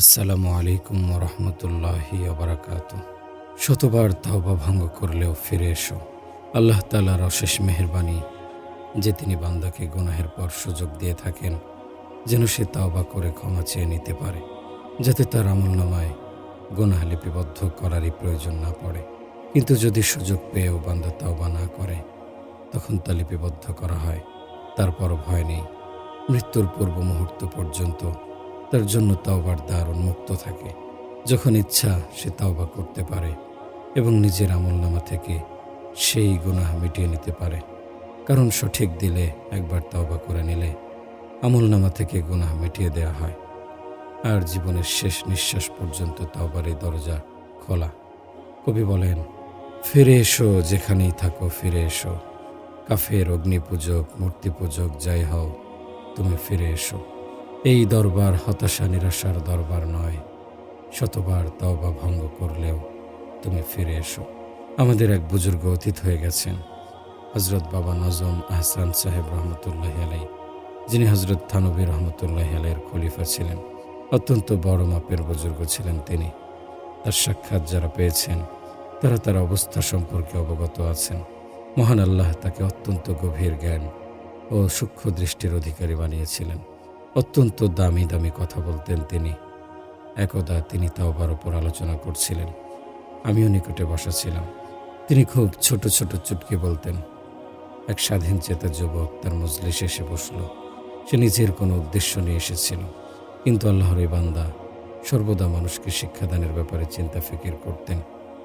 আসসালামু আলাইকুম ওরহমতুল্লাহি ওবারাকাতুহ। শতবার তওবা ভঙ্গ করলেও ফিরে এসো। আল্লাহ তাআলার অশেষ মেহেরবানি যে তিনি বান্দাকে গুনাহের পর সুযোগ দিয়ে থাকেন যেন সে তওবা করে ক্ষমা চেয়ে নিতে পারে, যাতে তার আমলনামায় গুনাহ লিপিবদ্ধ করারই প্রয়োজন না পড়ে। কিন্তু যদি সুযোগ পেয়েও বান্দা তওবা না করে, তখন তা লিপিবদ্ধ করা হয়। তারপর ভয় নেই, মৃত্যুর পূর্ব মুহূর্ত পর্যন্ত তার জন্য তওবার দ্বার উন্মুক্ত থাকে। যখন ইচ্ছা সে তওবা করতে পারে এবং নিজের আমলনামা থেকে সেই গুনাহ মিটিয়ে নিতে পারে। কারণ সঠিক দিলে একবার তওবা করে নিলে আমলনামা থেকে গুনাহ মিটিয়ে দেয়া হয়, আর জীবনের শেষ নিঃশ্বাস পর্যন্ত তওবার এই দরজা খোলা। কবি বলেন, ফিরে এসো যেখানেই থাকো, ফিরে এসো। কাফের, অগ্নিপূজক, মূর্তি পূজক যাই হও, তুমি ফিরে এসো। এই দরবার হতাশা নিরাশার দরবার নয়। শতবার তওবা ভঙ্গ করলেও তুমি ফিরে এসো। আমাদের এক বুজুর্গ অতীত হয়ে গেছেন, হজরত বাবা নজম আহসান সাহেব রহমতুল্লাহি আলাইহি, যিনি হজরত থানবী রহমতুল্লাহি আলাইহির খলিফা ছিলেন। অত্যন্ত বড় মাপের বুজুর্গ ছিলেন তিনি। তার সাক্ষাৎ যারা পেয়েছেন তারা তার অবস্থা সম্পর্কে অবগত আছেন। মহান আল্লাহ তাকে অত্যন্ত গভীর জ্ঞান ও সূক্ষ্ম দৃষ্টির অধিকারী বানিয়েছিলেন। অত্যন্ত দামি দামি কথা বলতেন তিনি। একদা তিনি তওবার উপর আলোচনা করছিলেন, আমিও নিকটে বসা ছিলাম। তিনি খুব ছোট ছোট চুটকি বলতেন। এক স্বাধীন চেতা যুবক তার মজলিসে এসে বসল। সে নিজের কোনো উদ্দেশ্য নিয়ে এসেছিল, কিন্তু আল্লাহর এই বান্দা সর্বদা মানুষকে শিক্ষাদানের ব্যাপারে চিন্তা ফিকির করতেন।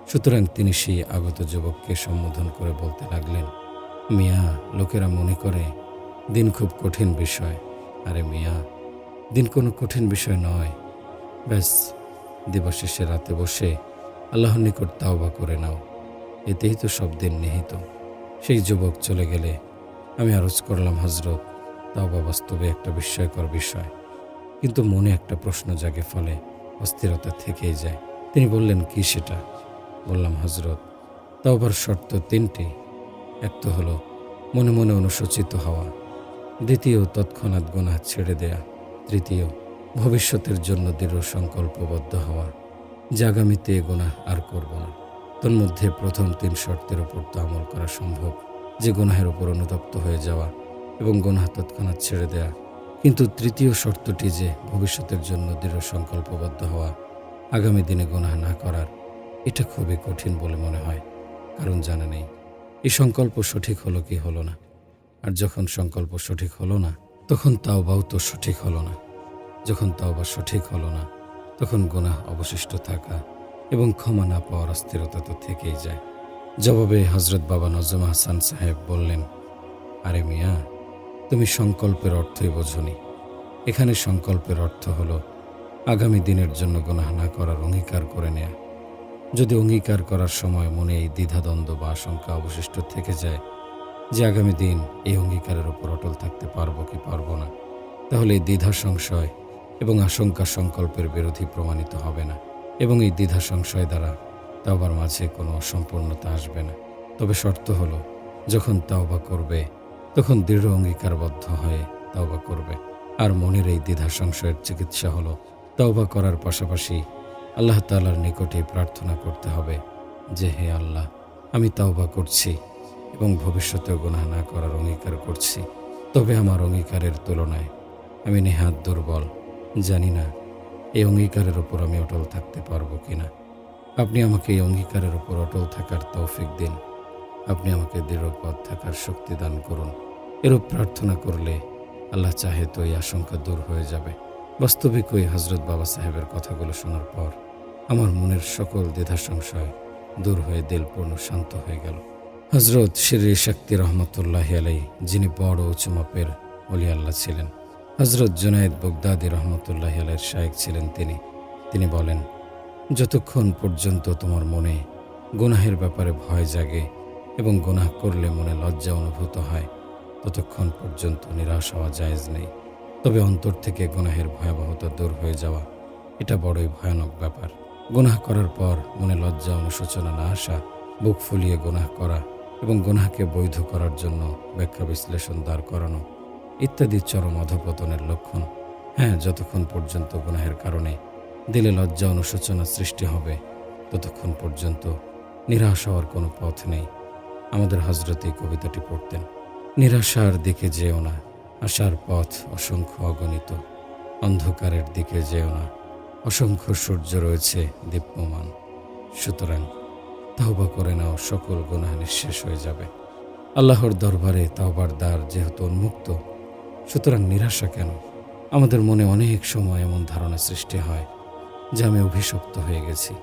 সুতরাং তিনি সেই আগত যুবককে সম্বোধন করে বলতে লাগলেন, মিয়া, লোকেরা মনে করে দিন খুব কঠিন বিষয়। আরে মিয়া, দিন কোনো কঠিন বিষয় নয়। ব্যাস দিবসেষে রাতে বসে আল্লাহর নিকট তাওবা করে নাও, এতেই তো সব দিন নিহিত। সেই যুবক চলে গেলে আমি আরজ করলাম, হজরত, তাওবা বাস্তবে একটা বিস্ময়কর বিষয়, কিন্তু মনে একটা প্রশ্ন জাগে, ফলে অস্থিরতা থেকেই যায়। তিনি বললেন, কি সেটা? বললাম, হজরত, তাওবার শর্ত তিনটি। এক তো হলো মনে মনে অনুশোচিত হওয়া, দ্বিতীয় তৎক্ষণাৎ গুনাহ ছেড়ে দেয়া, তৃতীয় ভবিষ্যতের জন্য দৃঢ় সংকল্পবদ্ধ হওয়া যে আগামীতে গুনাহ আর করব না। তন্মধ্যে প্রথম তিন শর্তের উপর তো আমল করা সম্ভব, যে গুনাহের উপর অনুতপ্ত হয়ে যাওয়া এবং গুনাহ তৎক্ষণাৎ ছেড়ে দেয়া। কিন্তু তৃতীয় শর্তটি যে ভবিষ্যতের জন্য দৃঢ় সংকল্পবদ্ধ হওয়া, আগামী দিনে গুনাহ না করার, এটা খুবই কঠিন বলে মনে হয়। কারণ জানা নেই এই সংকল্প সঠিক হলো কি হলো না। আর যখন সংকল্প সঠিক হলো না, তখন তাওবাও তো সঠিক হলো না। যখন তাওবা সঠিক হলো না, তখন গুনাহ অবশিষ্ট থাকা এবং ক্ষমা না পাওয়ার অস্থিরতা তো থেকেই যায়। জবাবে হজরত বাবা নজম আহসান সাহেব বললেন, আরে মিয়া, তুমি সংকল্পের অর্থই বোঝনি। এখানে সংকল্পের অর্থ হলো আগামী দিনের জন্য গুনাহ না করার অঙ্গীকার করে নেয়া। যদি অঙ্গীকার করার সময় মনে এই দ্বিধাদ্বন্দ্ব বা আশঙ্কা অবশিষ্ট থেকে যায় যে আগামী দিন এই অঙ্গীকারের উপর অটল থাকতে পারবো কি পারবো না, তাহলে এই দ্বিধা সংশয় এবং আশঙ্কা সংকল্পের বিরোধী প্রমাণিত হবে না, এবং এই দ্বিধা সংশয় দ্বারা তাওবার মাঝে কোনো অসম্পূর্ণতা আসবে না। তবে শর্ত হলো, যখন তাওবা করবে তখন দৃঢ় অঙ্গীকারবদ্ধ হয়ে তাওবা করবে। আর মনের এই দ্বিধা সংশয়ের চিকিৎসা হলো তাওবা করার পাশাপাশি আল্লাহ তাআলার নিকটে প্রার্থনা করতে হবে যে, হে আল্লাহ, আমি তাওবা করছি এবং ভবিষ্যতে গুনাহ না করার অঙ্গীকার করছি। তবে আমার অঙ্গীকারের তুলনায় আমি নেহাত দুর্বল। জানি না এই অঙ্গীকারের উপর আমি অটল থাকতে পারবো কিনা। আপনি আমাকে এই অঙ্গীকারের উপর অটল থাকার তৌফিক দিন। আপনি আমাকে দৃঢ়পদ থাকার শক্তি দান করুন। এরূপ প্রার্থনা করলে আল্লাহ চাহে তো এই আশঙ্কা দূর হয়ে যাবে। বাস্তবিক ওই হজরত বাবা সাহেবের কথাগুলো শোনার পর আমার মনের সকল দ্বিধা সংশয় দূর হয়ে দিল পূর্ণ শান্ত হয়ে গেল। হজরত শিররি শক্তি রহমতুল্লাহি আলাইহি, যিনি বড় উঁচু মাপের ওলি আল্লাহ ছিলেন, হজরত জুনায়েদ বগদাদি রহমতুল্লাহি আলাইহির শায়েখ ছিলেন তিনি বলেন, যতক্ষণ পর্যন্ত তোমার মনে গুনাহের ব্যাপারে ভয় জাগে এবং গুনাহ করলে মনে লজ্জা অনুভূত হয়, ততক্ষণ পর্যন্ত নিরাশ হওয়া জায়েজ নেই। তবে অন্তর থেকে গুনাহের ভয়াবহতা দূর হয়ে যাওয়া, এটা বড়ই ভয়ানক ব্যাপার। গুনাহ করার পর মনে লজ্জা অনুশোচনা না আসা, বুক ফুলিয়ে গুনাহ করা এবং গুনাহকে বৈধ করার জন্য ব্যাখ্যা বিশ্লেষণ দাঁড় করানো ইত্যাদি চরম অধঃপতনের লক্ষণ। হ্যাঁ, যতক্ষণ পর্যন্ত গুনাহের কারণে দিলে লজ্জা অনুশোচনা সৃষ্টি হবে, ততক্ষণ পর্যন্ত নিরাশ হওয়ার কোনো পথ নেই। আমাদের হজরত এই কবিতাটি পড়তেন, নিরাশার দিকে যেও না, আশার পথ অসংখ্য অগণিত। অন্ধকারের দিকে যেও না, অসংখ্য সূর্য রয়েছে দীপ্যমান। সুতরাং তওবা করে নাও, সকল গুনাহ নিঃশেষ হয়ে যাবে। আল্লাহর দরবারে তওবার দ্বার যেহেতু উন্মুক্ত, সুতরাং নিরাশা কেন? আমাদের মনে অনেক সময় এমন ধারণা সৃষ্টি হয় যে আমি অভিশপ্ত হয়ে গেছি,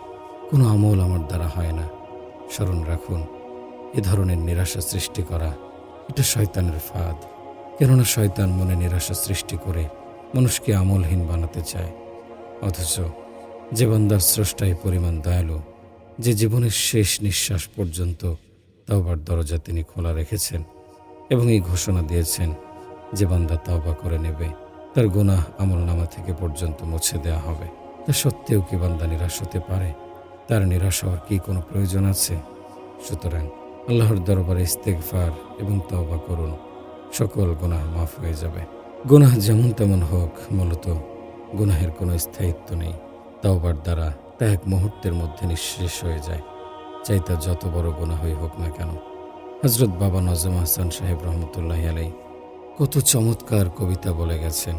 কোনো আমল আমার দ্বারা হয় না। স্মরণ রাখুন, এ ধরনের নিরাশা সৃষ্টি করা এটা শয়তানের ফাঁদ। কেননা শয়তান মনে নিরাশা সৃষ্টি করে মানুষকে আমলহীন বানাতে চায়। অথচ যে বান্দার স্রষ্টা এই পরিমাণ দয়ালু, যে জীবনের শেষ নিঃশ্বাস পর্যন্ত তওবার দরজা তিনি খোলা রেখেছেন এবং এই ঘোষণা দিয়েছেন যে বান্দা তওবা করে নেবে তার গুনাহ আমলনামা থেকে পর্যন্ত মুছে দেওয়া হবে। তা সত্ত্বেও কি বান্দা নিরাশ হতে পারে? তার নিরাশ হওয়ার কি কোনো প্রয়োজন আছে? সুতরাং আল্লাহর দরবারে ইস্তেগফার এবং তওবা করুন, সকল গুনাহ মাফ হয়ে যাবে। গুনাহ যেমন তেমন হোক, মূলত গুনাহের কোনো স্থায়িত্ব নেই। তওবার দ্বারা তা এক মুহূর্তের মধ্যে নিঃশেষ হয়ে যায়, চাই তা যত বড় গুনাহই হোক না কেন। হজরত বাবা নজম আহসান সাহেব রহমতুল্লাহ আলাই কত চমৎকার কবিতা বলে গেছেন।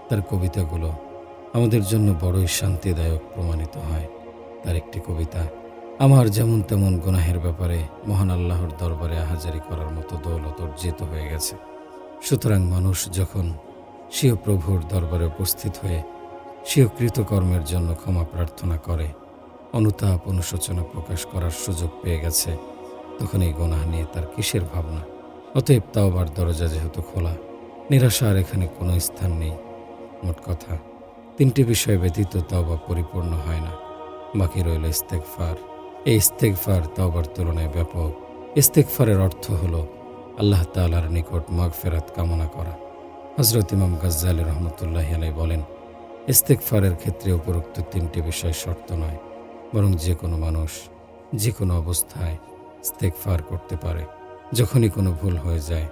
তার কবিতাগুলো আমাদের জন্য বড়ই শান্তিদায়ক প্রমাণিত হয়। তার একটি কবিতা, আমার যেমন তেমন গুনাহের ব্যাপারে মহান আল্লাহর দরবারে আহাজারি করার মতো দৌলত অর্জিত হয়ে গেছে। সুতরাং মানুষ যখন স্বীয় প্রভুর দরবারে উপস্থিত হয়ে স্বীয় কৃতকর্মের জন্য ক্ষমা প্রার্থনা করে, অনুতাপ অনুশোচনা প্রকাশ করার সুযোগ পেয়ে গেছে, তখন এই গুনাহ নিয়ে তার কিসের ভাবনা? অতএব তওবার দরজা যেহেতু খোলা, নিরাশার এখানে কোনো স্থান নেই। মোট কথা, তিনটি বিষয় ব্যতীত তওবা পরিপূর্ণ হয় না। বাকি রইল ইস্তেগফার। এই ইস্তেগফার তওবার তুলনায় ব্যাপক। ইস্তেগফারের অর্থ হলো আল্লাহ তাআলার নিকট মাগফিরাত কামনা করা। হযরত ইমাম গাজ্জালী রহমতুল্লাহ আলাইহি বলেন, ইস্তেগফারের ক্ষেত্রে উপরোক্ত তিনটি বিষয় শর্ত নয়, বরং যে কোনো মানুষ যে কোনো অবস্থায় ইস্তেগফার করতে পারে। যখনই কোনো ভুল হয়ে যায়,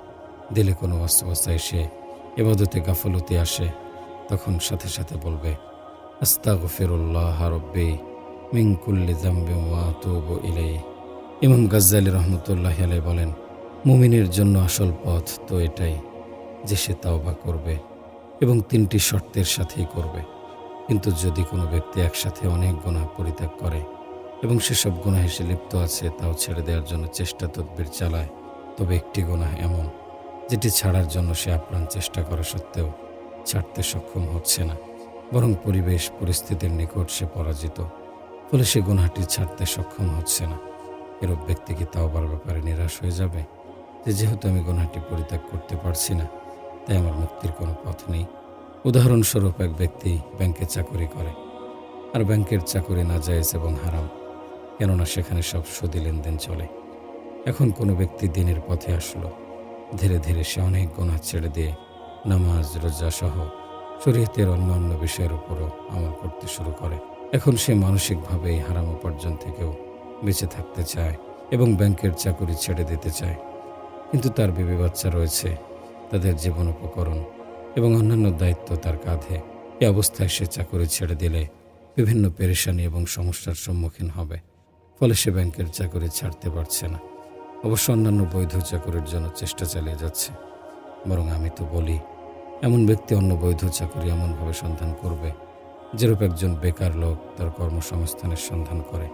দিলে কোনো ওয়াসওয়াসা এসে ইবাদতে গাফলতি আসে, তখন সাথে সাথে বলবে, আস্তাগফিরুল্লাহ রাব্বি মিন কুল্লি যামবিন ওয়া আতুবু ইলাইহি। ইমাম গাজ্জালী রহমতুল্লাহ আলাইহি বলেন, মুমিনের জন্য আসল পথ তো এটাই যে সে তওবা করবে এবং তিনটি শর্তের সাথেই করবে। কিন্তু যদি কোনো ব্যক্তি একসাথে অনেক গুনাহ পরিত্যাগ করে এবং সেসব গুনাহে সে লিপ্ত আছে তাও ছেড়ে দেওয়ার জন্য চেষ্টা তদবির চালায়, তবে একটি গুনাহ এমন যেটি ছাড়ার জন্য সে আপ্রাণ চেষ্টা করা সত্ত্বেও ছাড়তে সক্ষম হচ্ছে না, বরং পরিবেশ পরিস্থিতির নিকট সে পরাজিত, ফলে সে গুনাহটি ছাড়তে সক্ষম হচ্ছে না। এরূপ ব্যক্তি কি তওবার ব্যাপারে নিরাশ হয়ে যাবে যে যেহেতু আমি গুনাহটি পরিত্যাগ করতে পারছি না, তাই আমার মুক্তির কোনো পথ নেই? উদাহরণস্বরূপ, এক ব্যক্তি ব্যাংকে চাকরি করে, আর ব্যাংকের চাকরি নাজায়েজ এবং হারাম, কেননা সেখানে সব সুদি লেনদেন চলে। এখন কোনো ব্যক্তি দিনের পথে আসলো, ধীরে ধীরে সে অনেক গুনাহ ছেড়ে দিয়ে নামাজ রোজা সহ শরীয়তের অন্যান্য বিষয়ের উপরও আমল করতে শুরু করে। এখন সে মানসিকভাবে এই হারাম উপার্জন থেকেও বেঁচে থাকতে চায় এবং ব্যাংকের চাকরি ছেড়ে দিতে চায়, কিন্তু তার বিবি বাচ্চা রয়েছে, তাদের জীবন উপকরণ এবং অন্যান্য দায়িত্ব তার কাঁধে। এই অবস্থায় সে চাকরি ছেড়ে দিলে বিভিন্ন পেরেশানি এবং সমস্যার সম্মুখীন হবে, ফলে সে ব্যাংকের চাকরি ছাড়তে পারছে না। অবশ্য অন্যান্য বৈধ চাকরির জন্য চেষ্টা চালিয়ে যাচ্ছে। বরং আমি তো বলি, এমন ব্যক্তি অন্য বৈধ চাকরি এমনভাবে সন্ধান করবে যেরূপ একজন বেকার লোক তার কর্মসংস্থানের সন্ধান করে।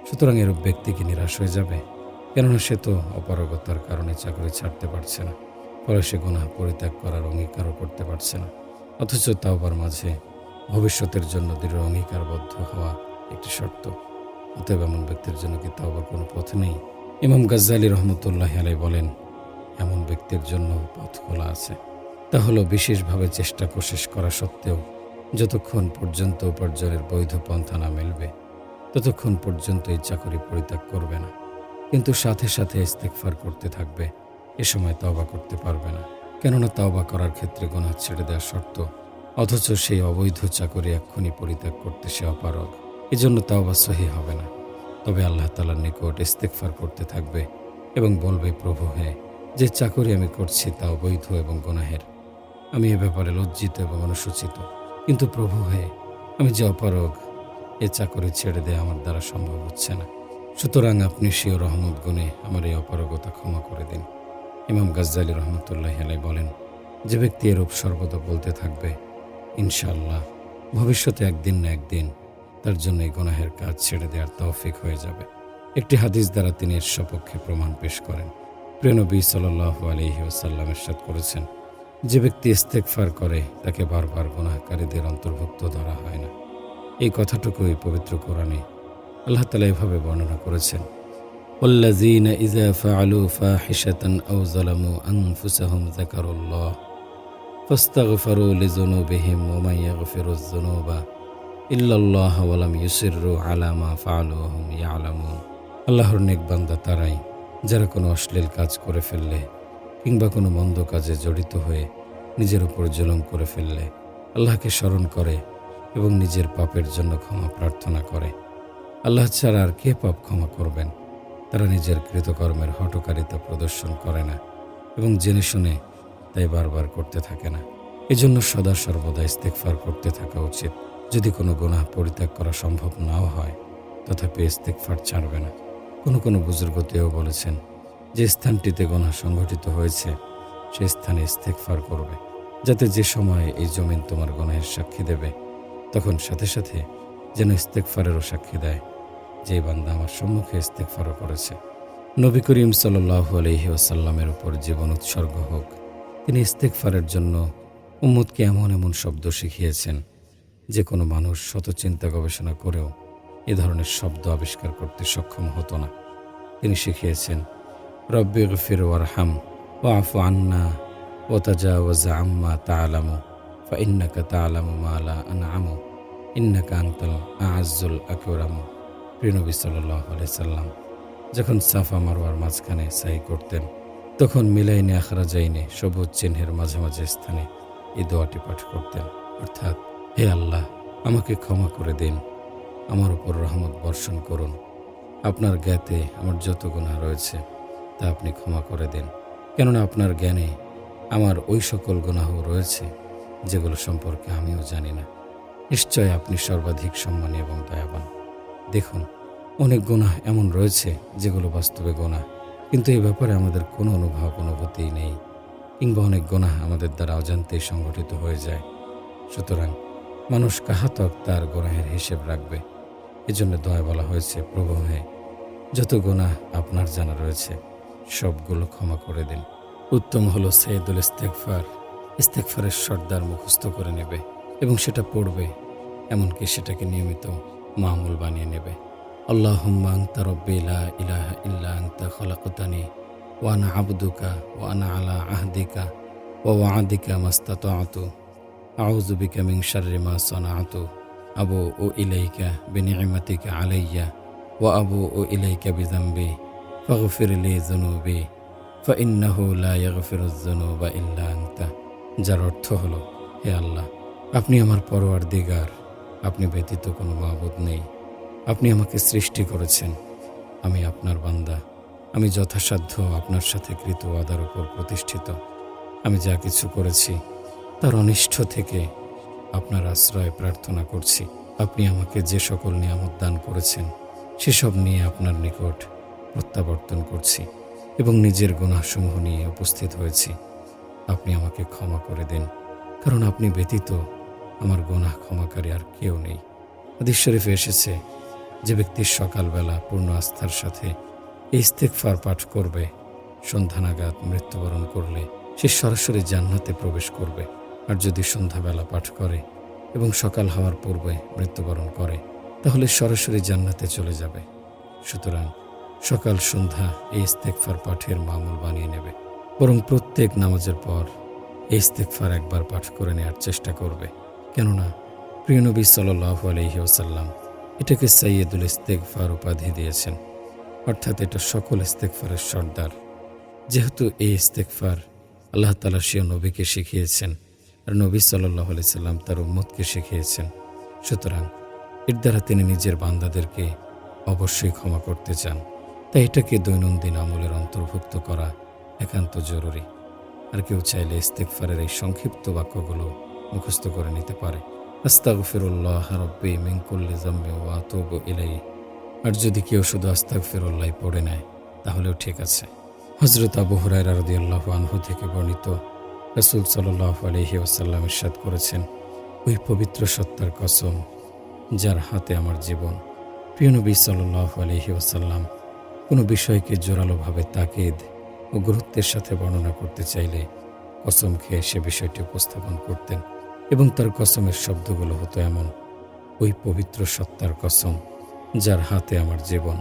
সুতরাং এরূপ ব্যক্তি কি নিরাশ হয়ে যাবে? কেননা সে তো অপারগতার কারণে চাকরি ছাড়তে পারছে না, ফলে সে গুনাহ পরিত্যাগ করার অঙ্গীকারও করতে পারছে না। অথচ তাওবার মাঝে ভবিষ্যতের জন্য দৃঢ় অঙ্গীকারবদ্ধ হওয়া একটি শর্ত। অতএব এমন ব্যক্তির জন্য কি তাওবার কোনো পথ নেই? ইমাম গাজ্জালী রহমতুল্লাহ আলাইহি বলেন, এমন ব্যক্তির জন্য পথ খোলা আছে। তা হলো বিশেষভাবে চেষ্টা কোশিশ করা সত্ত্বেও যতক্ষণ পর্যন্ত উপার্জনের বৈধ পন্থা না মিলবে, ততক্ষণ পর্যন্ত এই চাকরি পরিত্যাগ করবে না, কিন্তু সাথে সাথে ইস্তেগফার করতে থাকবে। এ সময় তওবা করতে পারবে না, কেননা তওবা করার ক্ষেত্রে গুনাহ ছেড়ে দেওয়া শর্ত, অথচ সেই অবৈধ চাকরি এক্ষুনি পরিত্যাগ করতে সে অপারগ। এজন্য তওবা সহিহ হবে না। তবে আল্লাহ তাআলার নিকট ইস্তেগফার করতে থাকবে এবং বলবে, প্রভু হে, যে চাকরি আমি করছি তা অবৈধ এবং গুনাহের, আমি এ ব্যাপারে লজ্জিত এবং অনুশোচিত। কিন্তু প্রভু হে, আমি যে অপারগ এ চাকরি ছেড়ে দেয়া আমার দ্বারা সম্ভব হচ্ছে না। সুতরাং আপনি স্বীয় রহমত গুণে আমার এই অপারগতা ক্ষমা করে দিন। ইমাম গাজ্জালী রহমতুল্লাহি আলাইহি বলেন, যে ব্যক্তি এরূপ সর্বদা বলতে থাকবে, ইনশাআল্লাহ ভবিষ্যতে একদিন না একদিন তার জন্য এই গুনাহের কাজ ছেড়ে দেওয়ার তৌফিক হয়ে যাবে। একটি হাদিস দ্বারা তিনি এর সপক্ষে প্রমাণ পেশ করেন। প্রিয় নবী সাল্লাল্লাহু আলাইহি ওয়াসাল্লাম ইরশাদ করেছেন, যে ব্যক্তি ইস্তেগফার করে তাকে বারবার গুনাহকারীদের অন্তর্ভুক্ত ধরা হয় না। এই কথাটুকুই পবিত্র কোরআনে আল্লাহ তাআলা এভাবে বর্ণনা করেছেন, ওয়াল্লাযীনা ইযা ফাআলু ফাহিশাতান আও যালামু আনফুসাহুম যাকারুল্লাহ ফাস্তাগফারু লিযুনুবিহিম ওয়া মান ইয়াগফিরুয যুনুবা ইল্লাল্লাহ ওয়া লাম ইউসিররু আলা মা ফাআলু ওয়া হুম ইয়ালামুন। আল্লাহর নেক বান্দা তারাই যারা কোনো অশ্লীল কাজ করে ফেললে কিংবা কোনো মন্দ কাজে জড়িত হয়ে নিজের উপর জুলুম করে ফেললে আল্লাহকে স্মরণ করে এবং নিজের পাপের জন্য ক্ষমা প্রার্থনা করে। আল্লাহ ছাড়া আর কে পাপ ক্ষমা করবেন? তারা নিজের কৃতকর্মের হঠকারিতা প্রদর্শন করে না এবং জেনে শুনে তাই বারবার করতে থাকে না। এজন্য সদা সর্বদা ইস্তেগফার করতে থাকা উচিত। যদি কোনো গুনাহ পরিত্যাগ করা সম্ভব নাও হয়, তথাপি ইস্তেগফার ছাড়বে না। কোনো বুজুর্গতেও বলেছেন, যে স্থানটিতে গুনাহ সংঘটিত হয়েছে সেই স্থানে ইস্তেগফার করবে, যাতে যে সময় এই জমিন তোমার গুনাহের সাক্ষী দেবে তখন সাথে সাথে যেন ইস্তেগফারেরও সাক্ষী দেয় যে বান্দা আমার সম্মুখে ইস্তেগফারও করেছে। নবী করিম সাল্লাল্লাহু আলাইহি ওয়াসাল্লামের উপর জীবন উৎসর্গ হোক, তিনি ইস্তেগফারের জন্য উম্মতকে এমন এমন শব্দ শিখিয়েছেন যে কোনো মানুষ শত চিন্তা গবেষণা করেও এ ধরনের শব্দ আবিষ্কার করতে সক্ষম হতো না। তিনি শিখিয়েছেন, রব্বিগফির ওয়ারহাম ওয়াফু আন্না ওয়াতাজাওয়াজ আম্মা তা'লামু ফাইন্নাকা তা'লামু মা লা আনআমু ইন্নাকা আনতাল আ'আজ্জুল আকরামু। প্রিয় নবী সাল্লাল্লাহু আলাইহি সাল্লাম যখন সাফা মারওয়ার মাঝখানে সাই করতেন, তখন মিলাইনে আখরাজাইনে সবুজ চিহ্নের মাঝামাঝি স্থানে এই দোয়াটি পাঠ করতেন, অর্থাৎ, হে আল্লাহ, আমাকে ক্ষমা করে দিন, আমার উপর রহমত বর্ষণ করুন, আপনার জ্ঞাতে আমার যত গুনাহ রয়েছে তা আপনি ক্ষমা করে দিন, কেননা আপনার জ্ঞানে আমার ওই সকল গুনাহ রয়েছে যেগুলো সম্পর্কে আমিও জানি না। নিশ্চয় আপনি সর্বাধিক সম্মানী এবং দয়াবান। দেখুন, অনেক গুনাহ এমন রয়েছে যেগুলো বাস্তবে গুনাহ, কিন্তু এই ব্যাপারে আমাদের কোনো অনুভূতিই নেই, কিংবা অনেক গুনাহ আমাদের দ্বারা অজান্তেই সংগঠিত হয়ে যায়। সুতরাং মানুষ কাহাতক তার গুনাহের হিসেব রাখবে। এজন্য দয়া বলা হয়েছে, প্রভু হে, যত গুনাহ আপনার জানা রয়েছে সবগুলো ক্ষমা করে দিন। উত্তম হলো সাইয়্যিদুল ইস্তেগফার, ইস্তেগফারের সর্দার মুখস্থ করে নেবে এবং সেটা পড়বে, এমনকি সেটাকে নিয়মিত মামুল বানিয়ে নেবে। আল্লাহুম্মা আনতা রাব্বি লা ইলাহা ইল্লা আনতা খালাকতানি ওয়া আনা আবদুকা ওয়া আনা আলা আহদিকা ওয়া ওয়া'দিকা মাস্তাতা'তু আউযু বিকা মিন শাররি মা সানা'তু আবুউ ইলাইকা বিনি'মাতিকা আলাইয়া ওয়া আবুউ ইলাইকা বিযামবি ফাগফির লি যুনুবি ফাইন্নাহু লা ইয়াগফিরুয যুনুবা ইল্লা আনতা। যার অর্থ হলো, হে আল্লাহ, আপনি আমার পরওয়ারদিগার, আপনি ব্যতীত কোনো মাবুদ নেই, আপনি আমাকে সৃষ্টি করেছেন, আমি আপনার বান্দা, আমি যথাসাধ্য আপনার সাথে কৃত ওয়াদার উপর প্রতিষ্ঠিত। আমি যা কিছু করেছি তার অনিষ্ট থেকে আপনার আশ্রয় প্রার্থনা করছি। আপনি আমাকে যে সকল নিয়ামত দান করেছেন সেসব নিয়ে আপনার নিকট প্রত্যাবর্তন করছি এবং নিজের গুনাহসমূহ নিয়ে উপস্থিত হয়েছি। আপনি আমাকে ক্ষমা করে দিন, কারণ আপনি ব্যতীত আমার গুনাহ ক্ষমাকারী আর কেউ নেই। হাদিস শরীফে এসেছে, যে ব্যক্তি সকালবেলা পূর্ণ আস্থার সাথে এই ইস্তেগফার পাঠ করবে, সন্ধ্যা নাগাদ মৃত্যুবরণ করলে সে সরাসরি জান্নাতে প্রবেশ করবে। আর যদি সন্ধ্যাবেলা পাঠ করে এবং সকাল হওয়ার পূর্বে মৃত্যুবরণ করে, তাহলে সরাসরি জান্নাতে চলে যাবে। সুতরাং সকাল সন্ধ্যা এই ইস্তেগফার পাঠের মামুল বানিয়ে নেবে, বরং প্রত্যেক নামাজের পর এই ইস্তেগফার একবার পাঠ করে নেওয়ার চেষ্টা করবে। কেননা প্রিয় নবী সাল্লাল্লাহু আলাইহি ওয়াসাল্লাম এটাকে সাইয়্যিদুল ইস্তেগফার উপাধি দিয়েছেন, অর্থাৎ এটা সকল ইস্তেগফারের সর্দার। যেহেতু এই ইস্তেগফার আল্লাহ তাআলা স্বীয় নবীকে শিখিয়েছেন আর নবী সাল্লাল্লাহু আলাইহি সাল্লাম তার উম্মতকে শিখিয়েছেন, সুতরাং এর দ্বারা তিনি নিজের বান্দাদেরকে অবশ্যই ক্ষমা করতে চান। তাই এটাকে দৈনন্দিন আমলের অন্তর্ভুক্ত করা একান্ত জরুরি। আর কেউ চাইলে ইস্তেগফারের এই সংক্ষিপ্ত বাক্যগুলো মুখস্থ করে নিতে পারে। আস্তাগফিরুল্লাহ রাব্বি মিন কুল্লি যামবি ওয়া আতুবু ইলাইহি। আর যদি কেউ শুধু আস্তাগফিরুল্লাহ পড়ে নেয় তাহলেও ঠিক আছে। হযরত আবু হুরায়রা রাদিয়াল্লাহু আনহু থেকে বর্ণিত, রাসূল সাল্লাল্লাহু আলাইহি ওয়াসাল্লাম ইরশাদ করেছেন, ওই পবিত্র সত্তার কসম যার হাতে আমার জীবন। প্রিয় নবী সাল্লাল্লাহু আলাইহি ওয়াসাল্লাম কোনো বিষয়কে জোরালোভাবে তাকিদ ও গুরুত্বের সাথে বর্ণনা করতে চাইলে কসম খেয়ে সে বিষয়টি উপস্থাপন করতেন এবং তার কসমের শব্দগুলো হতো এমন, ওই পবিত্র সত্তার কসম যার হাতে আমার জীবন।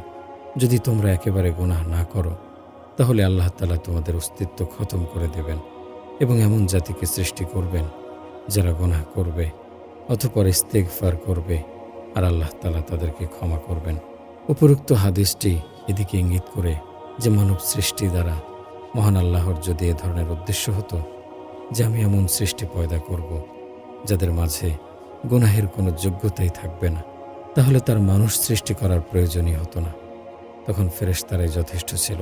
যদি তোমরা একেবারে গুনাহ না করো তাহলে আল্লাহ তাআলা তোমাদের অস্তিত্ব খতম করে দেবেন এবং এমন জাতিকে সৃষ্টি করবেন যারা গুনাহ করবে অতঃপর ইস্তেগফার করবে আর আল্লাহ তাআলা তাদেরকে ক্ষমা করবেন। উপরোক্ত হাদিসটি এদিকে ইঙ্গিত করে যে মানব সৃষ্টি দ্বারা মহান আল্লাহর যদি এ ধরনের উদ্দেশ্য হতো যে আমি এমন সৃষ্টি পয়দা করব যাদের মাঝে গুনাহের কোনো যোগ্যতাই থাকবে না, তাহলে তার মানুষ সৃষ্টি করার প্রয়োজনই হতো না। তখন ফেরেশতারাই যথেষ্ট ছিল,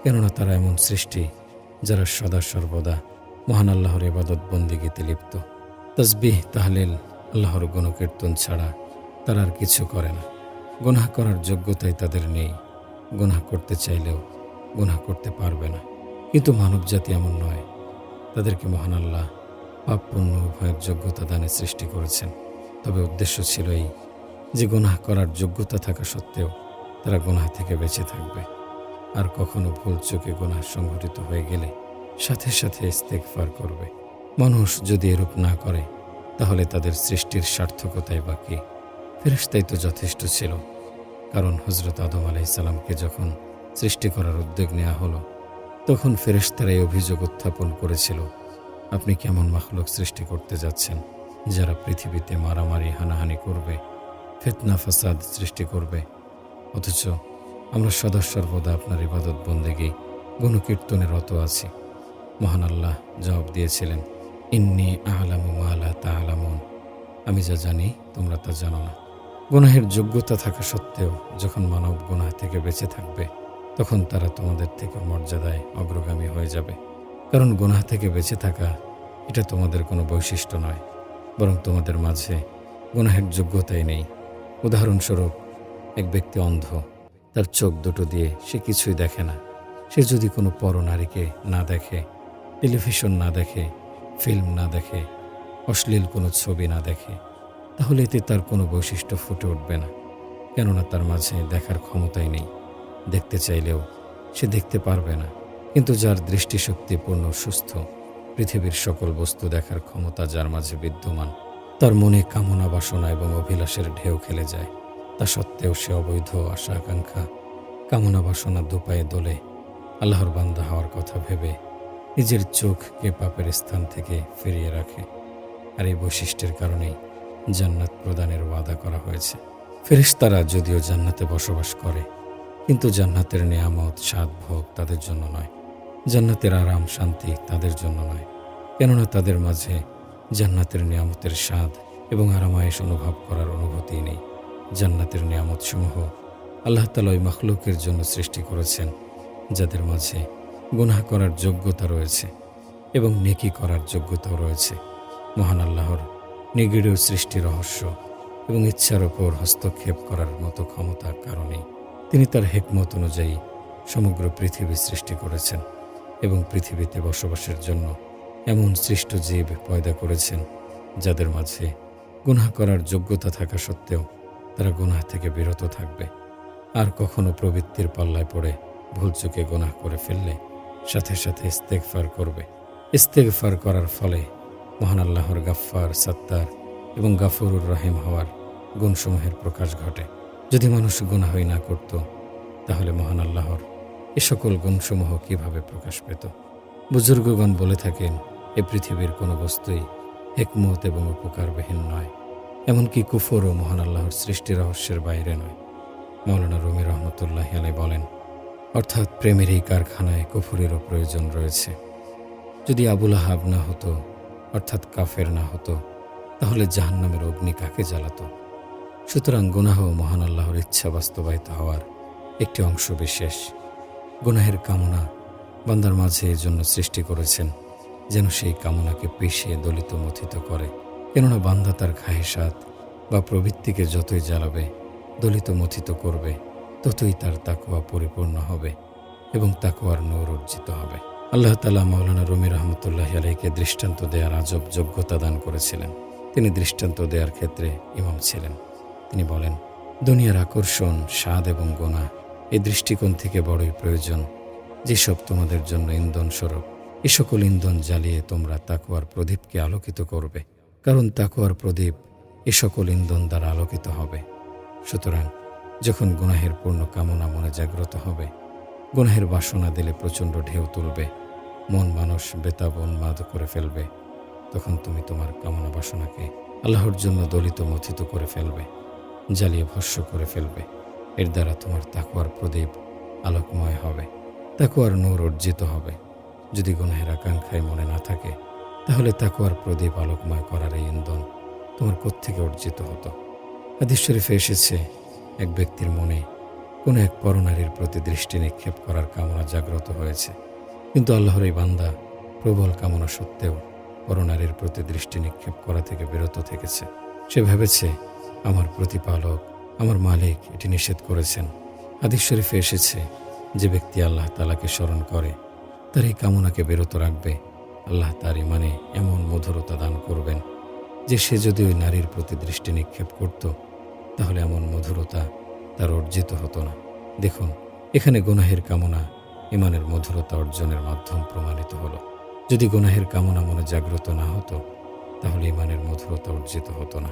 কেননা তারা এমন সৃষ্টি যারা সদা সর্বদা মহান আল্লাহর ইবাদত বন্দেগীতে লিপ্ত। তাসবিহ তাহলিল আল্লাহর গুণকীর্তন ছাড়া তারা আর কিছু করে না। গুনাহ করার যোগ্যতাই তাদের নেই, গুনাহ করতে চাইলেও গুনাহ করতে পারবে না। কিন্তু মানব জাতি এমন নয়, তাদেরকে মহান আল্লাহ পাপ পুণ্য উভয়ের যোগ্যতা দানে সৃষ্টি করেছেন। তবে উদ্দেশ্য ছিল এই যে গুনাহ করার যোগ্যতা থাকা সত্ত্বেও তারা গুনাহ থেকে বেঁচে থাকবে, আর কখনো ভুল চোখে গুনাহ সংঘটিত হয়ে গেলে সাথে সাথে ইস্তেগফার করবে। মানুষ যদি এরূপ না করে তাহলে তাদের সৃষ্টির সার্থকতাই বা কি? ফেরেশতাই তো যথেষ্ট ছিল। কারণ হযরত আদম আলাইহিস সালামকে যখন সৃষ্টি করার উদ্যোগ নেওয়া হলো তখন ফেরেশতারা এই অভিযোগ উত্থাপন করেছিল, আপনি কেমন মাখলুক সৃষ্টি করতে যাচ্ছেন যারা পৃথিবীতে মারামারি হানাহানি করবে, ফিতনা ফাসাদ সৃষ্টি করবে, অথচ আমরা সদা সর্বদা আপনার ইবাদত বন্দেগী গুণকীর্তনে রত আছি। মহান আল্লাহ জবাব দিয়েছিলেন, ইন্নী আ'লামু মা লা তা'লামুন, আমি যা জানি তোমরা তা জানো না। গুনাহের যোগ্যতা থাকা সত্ত্বেও যখন মানব গুনাহ থেকে বেঁচে থাকবে তখন তারা তোমাদের থেকে মর্যাদায় অগ্রগামী হয়ে যাবে। কারণ গুনাহ থেকে বেঁচে থাকা এটা তোমাদের কোনো বৈশিষ্ট্য নয়, বরং তোমাদের মাঝে গুনাহের যোগ্যতাই নেই। উদাহরণস্বরূপ, এক ব্যক্তি অন্ধ, তার চোখ দুটো দিয়ে সে কিছুই দেখে না। সে যদি কোনো পরনারীকে না দেখে, টেলিভিশন না দেখে, ফিল্ম না দেখে, অশ্লীল কোনো ছবি না দেখে, তাহলে এতে তার কোনো বৈশিষ্ট্য ফুটে উঠবে না, কেননা তার মাঝে দেখার ক্ষমতাই নেই। দেখতে চাইলেও সে দেখতে পারবে না। কিন্তু যার দৃষ্টিশক্তি পূর্ণ সুস্থ, পৃথিবীর সকল বস্তু দেখার ক্ষমতা যার মাঝে বিদ্যমান, তার মনে কামনা বাসনা এবং অভিলাষের ঢেউ খেলে যায়। তা সত্ত্বেও সে অবৈধ আশা আকাঙ্ক্ষা কামনা বাসনা দুপায়ে দোলে আল্লাহর বান্দা হওয়ার কথা ভেবে নিজের চোখকে পাপের স্থান থেকে ফিরিয়ে রাখে। আর এই বৈশিষ্ট্যের কারণেই জান্নাত প্রদানের ওয়াদা করা হয়েছে। ফেরেশতারা যদিও জান্নাতে বসবাস করে, কিন্তু জান্নাতের নেয়ামত স্বাদ ভোগ তাদের জন্য নয়, জান্নাতের আরাম শান্তি তাদের জন্য নয়, কেননা তাদের মাঝে জান্নাতের নেয়ামতের স্বাদ এবং আরামায়েশ অনুভব করার অনুভূতি নেই। জান্নাতের নেয়ামতসমূহ আল্লাহ তাআলা ওই মাখলুকের জন্য সৃষ্টি করেছেন যাদের মাঝে গুনাহ করার যোগ্যতা রয়েছে এবং নেকি করার যোগ্যতাও রয়েছে। মহান আল্লাহর নিগূঢ় সৃষ্টি রহস্য এবং ইচ্ছার ওপর হস্তক্ষেপ করার মতো ক্ষমতার কারণেই তিনি তার হিকমত অনুযায়ী সমগ্র পৃথিবী সৃষ্টি করেছেন এবং পৃথিবীতে বসবাসের জন্য এমন সৃষ্ট জীব পয়দা করেছেন যাদের মাঝে গুনাহ করার যোগ্যতা থাকা সত্ত্বেও তারা গুনাহ থেকে বিরত থাকবে। আর কখনো প্রবৃত্তির পাল্লায় পড়ে ভুল চোখে গুনাহ করে ফেললে সাথে সাথে ইস্তেগফার করবে। ইস্তেগফার করার ফলে মহান আল্লাহর গাফফার, সাত্তার এবং গাফুরুর রহিম হওয়ার গুণসমূহের প্রকাশ ঘটে। যদি মানুষ গুনাহই না করত তাহলে মহান আল্লাহর এ সকল গুণসমূহ কিভাবে প্রকাশ পেত? বুজুর্গগণ বলে থাকেন, এ পৃথিবীর কোনো বস্তুই হিকমত এবং উপকারবিহীন নয়, এমনকি কুফরও মহান আল্লাহর সৃষ্টি রহস্যের বাইরে নয়। মাওলানা রুমি রহমতুল্লাহি আলাইহি বলেন, অর্থাৎ প্রেমের এই কারখানায় কুফরেরও প্রয়োজন রয়েছে। যদি আবু লাহাব না হতো, অর্থাৎ কাফের না হতো, তাহলে জাহান্নামের অগ্নি কাকে জ্বালাতো? সুতরাং গুনাহ মহান আল্লাহর ইচ্ছা বাস্তবায়িত হওয়ার একটি অংশ বিশেষ। গুনাহের কামনা বান্দার মাঝে এজন্য সৃষ্টি করেছেন যেন সেই কামনাকে পিষে দলিত মথিত করে কেননা বান্দা তার খাহেসাত বা প্রবৃত্তিকে যতই জ্বালাবে, দলিত মথিত করবে, ততই তার তাকওয়া পরিপূর্ণ হবে এবং তাকওয়ার নূর অর্জিত হবে। আল্লাহ তাআলা মাওলানা রুমি রহমতুল্লাহি আলাইহিকে দৃষ্টান্ত দেওয়ার আজব যোগ্যতা দান করেছিলেন। তিনি দৃষ্টান্ত দেওয়ার ক্ষেত্রে ইমাম ছিলেন। তিনি বলেন, দুনিয়ার আকর্ষণ, স্বাদ এবং গুনাহ এই দৃষ্টিকোণ থেকে বড়ই প্রয়োজন। যেসব তোমাদের জন্য ইন্ধন স্বরূপ, এ সকল ইন্ধন জ্বালিয়ে তোমরা তাকওয়ার প্রদীপকে আলোকিত করবে, কারণ তাকওয়ার প্রদীপ এ সকল ইন্ধন দ্বারা আলোকিত হবে। সুতরাং যখন গুনাহের পূর্ণ কামনা মনে জাগ্রত হবে, গুনাহের বাসনা দিলে প্রচণ্ড ঢেউ তুলবে, মন মানুষ বেতাব উন্মাদ করে ফেলবে, তখন তুমি তোমার কামনা বাসনাকে আল্লাহর জন্য দলিত মথিত করে ফেলবে, জ্বালিয়ে ভস্ম করে ফেলবে। এর দ্বারা তোমার তাকওয়ার প্রদীপ আলোকময় হবে, তাকওয়ার নূর অর্জিত হবে। যদি গুনাহের আকাঙ্ক্ষায় মনে না থাকে, তাহলে তাকওয়ার প্রদীপ আলোকময় করার এই ইন্ধন তোমার কোত্থেকে অর্জিত হতো? হাদিস শরীফে এসেছে, এক ব্যক্তির মনে কোনো এক পরনারীর প্রতি দৃষ্টি নিক্ষেপ করার কামনা জাগ্রত হয়েছে, কিন্তু আল্লাহর এই বান্দা প্রবল কামনা সত্ত্বেও পরনারীর প্রতি দৃষ্টি নিক্ষেপ করা থেকে বিরত থেকেছে। সে ভেবেছে, আমার প্রতিপালক, আমার মালিক এটি নিষেধ করেছেন। হাদিস শরীফে এসেছে, যে ব্যক্তি আল্লাহ তাআলাকে স্মরণ করে, তার এই কামনাকে বিরত রাখবে, আল্লাহ তার ইমানে এমন মধুরতা দান করবেন যে সে যদি ওই নারীর প্রতি দৃষ্টি নিক্ষেপ করত, তাহলে এমন মধুরতা তার অর্জিত হতো না। দেখুন, এখানে গুনাহের কামনা ইমানের মধুরতা অর্জনের মাধ্যম প্রমাণিত হলো। যদি গুনাহের কামনা মনে জাগ্রত না হতো, তাহলে ইমানের মধুরতা অর্জিত হতো না।